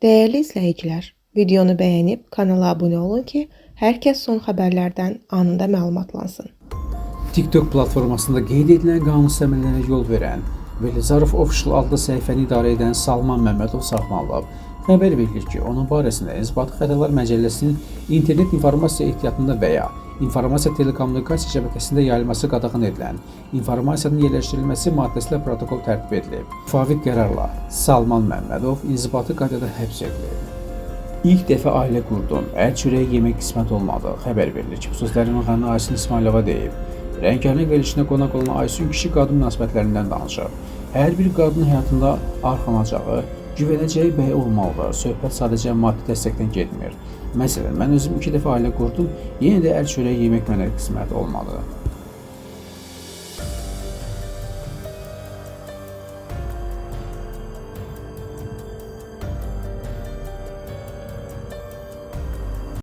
Değerli izləyicilər, videonu bəyənib kanala abunə olun ki, hər kəs son xəbərlərdən anında məlumatlansın. TikTok platformasında qeyd edilən qanunüstəmələrə yol verən Velizarov Official adlı səhifəni idarə edən Salman Məmmədov saxlanılıb. Xəbər verilir ki, onun barəsində İnzibati Xətalar Məcəlləsinin internet informasiya ehtiyatında və ya informasiya telekommunikasiya şəbəkəsində yayılması qadağan edilən informasiyanın yerləşdirilməsi maddəsilə protokol tərtib edilib. Müvafiq qərarla Salman Məmmədov inzibati qaydada həbs edilib. İlk dəfə ailə qurdum, əl çörəyi yemək qismət olmadı. Xəbər verilir ki, bu sözləri müğənni Aysun İsmailova deyib. Rəngarəng verilişinə qonaq olan Aysun kişi-qadın münasibətlərindən danışır. Hər bir qadın həyatında arxanacağı, güvənəcəyi bəy olmalıdır. Söhbət sadəcə maddi dəstəkdən getmir. Məsələn, mən özüm 2 dəfə ailə qurdum, yenə də əl çörəyi yemək mənə qismət olmadı.